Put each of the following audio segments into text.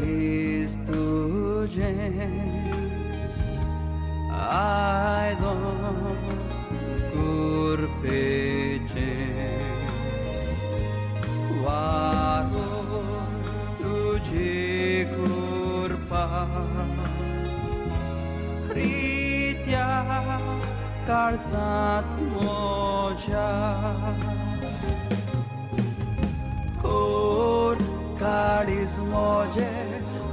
काळीज तुझें आयदों कुरपेचें वारो तुझी कृपा रित्या काळजांत म्हज्या खोर काळीज म्हजें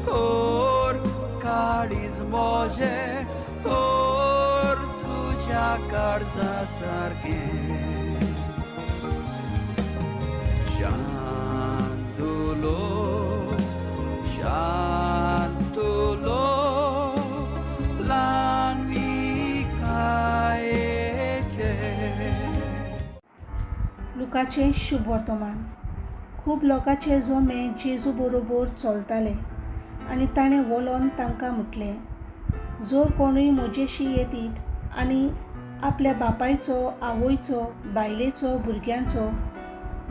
खोर काळीज म्हजें खोर तुज्या काळजा सारकें शांतुलो शांतुलो ल्हानवी कायेचें. लुकाचें शुभ वर्तमान. खूब लोकांचे जोमे जेजू बरोबर चलताले आनी ताणें वळोन तांकां म्हटलें, जर कोणूय म्हजेशी येतीत आनी आपल्या बापायचो, आवयचो, बायलेचो, भुरग्यांचो,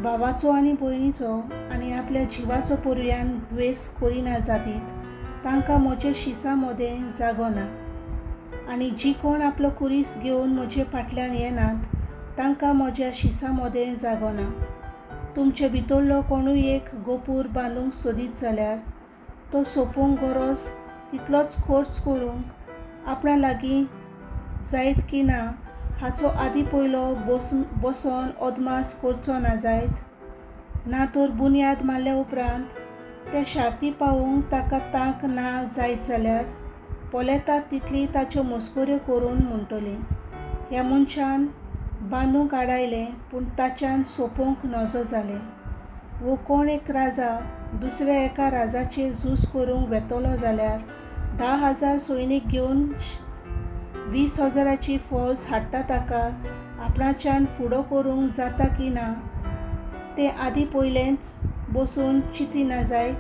भावाचो आनी भयणीचो आनी आपल्या जिवाचो पर्यान द्वेस करिना जातीत, तांकां म्हज्या शिसा मोदें जागो ना. आनी जी कोण आपलो कुरीस घेवन म्हजे फाटल्यान येनात, तांकां म्हज्या शिसा मोदें जागो ना. तुमचे भितरलो कोणूय एक गोपूर बांदूंक सोदीत जाल्यार तो सोंपूंक गरज तितलोच खर्च करूंक आपणा लागीं जायत की ना हाचो आदी पयलो बसोन अदमास करचो ना जायत. ना तर बुन्याद मारल्या उपरांत त्या शार्ती पावूंक ताका तांक ना जायत जाल्यार पोलेतात तितली ताच्यो मस्कऱ्यो करून म्हणटलीं, ह्या मनशान बांदूंक आडायलें पूण ताच्यान सोंपूंक नजो जालें. वो कोण एक राजा दुसऱ्या एका राजाचेर झूज करूंक वेतलो जाल्यार 10,000 सैनीक घेवन 20,000ची फौज हाडटा ताका आपणाच्यान फुडो करूंक जाता की ना तें आदी पयलेंच बसून चिंतिना जायत.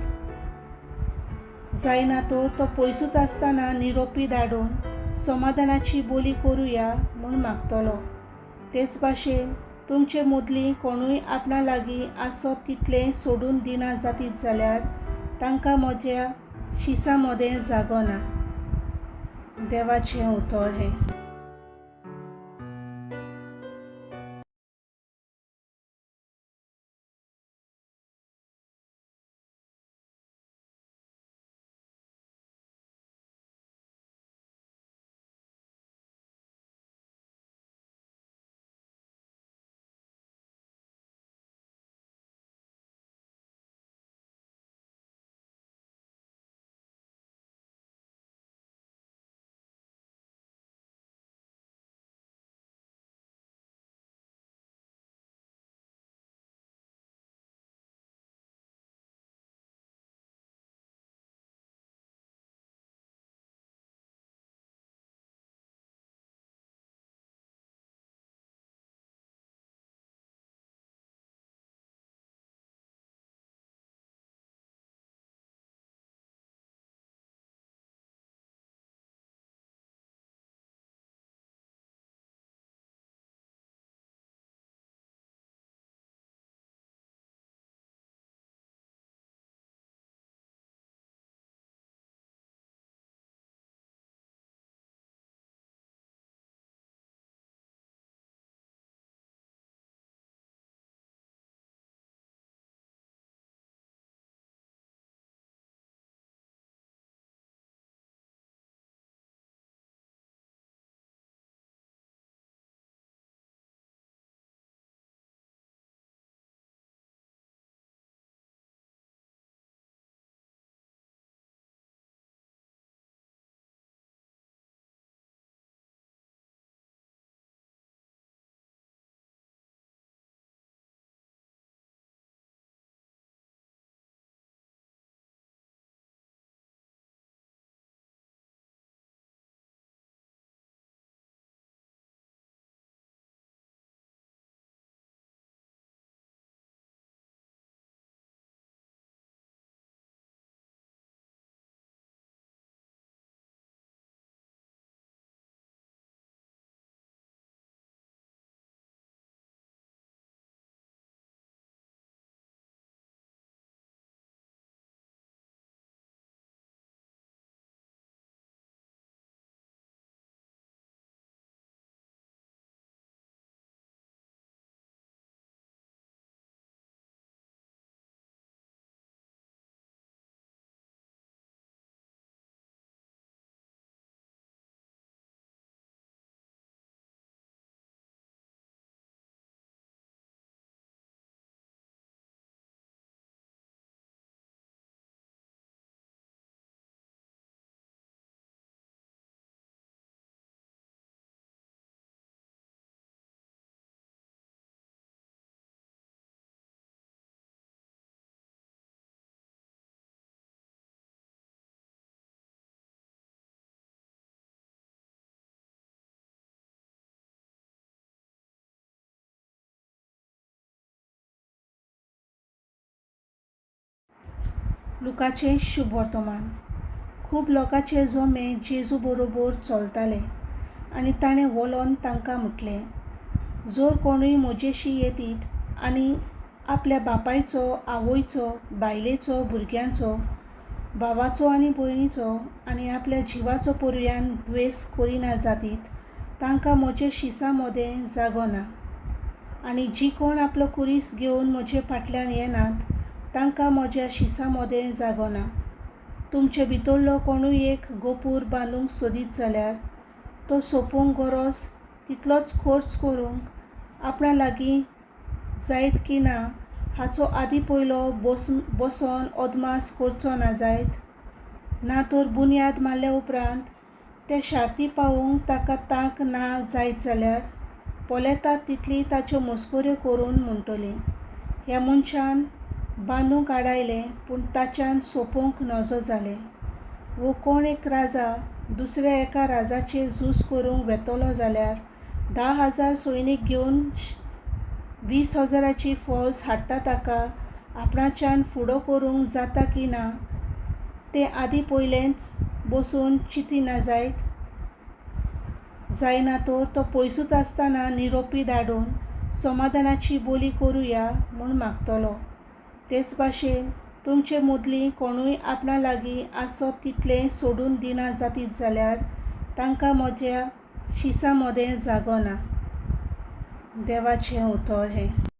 जायना तर तो पयसूच आसतना निरोपी धाडून समाधानाची बोली करुया म्हूण मागतलो. तेच भाशेन तुमचे मदलीं कोणूय आपणा लागीं आसत तितलें सोडून दिना जातीत जाल्यार तांकां म्हज्या शिसा मोदें जागो ना. देवाचें उतर हें. लुकाचें शुभ वर्तमान. खूब लोकांचे जोमे जेजू बरोबर चलताले आनी ताणें वळोन तांकां म्हटलें, जर कोणूय म्हजेशी येतीत आनी आपल्या बापायचो, आवयचो, बायलेचो, भुरग्यांचो, भावाचो आनी भयणीचो आनी आपल्या जिवाचो पोरव्यान द्वेस करिना जातीत, तांकां म्हजे शिसा मोदें जागो ना. आनी जी कोण आपलो कुरीस घेवन म्हजे फाटल्यान येनात, तांकां म्हज्या शिसा मोदें जागो ना. तुमचे भितरलो कोणूय एक गोपूर बांदूंक सोदीत जाल्यार तो सोंपूंक गरज तितलोच खर्च करूंक आपणा लागीं जायत की ना हाचो आदी पयलो बसोन अदमास करचो ना जायत. ना तर बुन्याद मारल्या उपरांत ते शार्ती पावोवंक ताका तांक ना जायत जाल्यार पोलेतात तितली ताच्यो मस्कऱ्यो करून म्हणटलीं, ह्या मनशान बांदूंक आडायलें पूण ताच्यान सोंपूंक नजो जालें. वो कोण एक राजा दुसऱ्या एका राजाचेर झूज करूंक वेतलो जाल्यार 10,000 सैनीक घेवन 20,000ची फौज हाडटा ताका आपणाच्यान फुडो करूंक जाता की ना तें आदी पयलेंच बसून चिंतिना जायत. जायना तर तो पयसूच आसतना निरोपी धाडून समाधानाची बोली करुया म्हूण मागतलो. तेच भाशेन तुमचे मदलीं कोणूय आपणा लागीं आसत तितलें सोडून दिना जातीत जाल्यार तांकां म्हज्या शिसा मोदें जागो ना. देवाचें उतर हें.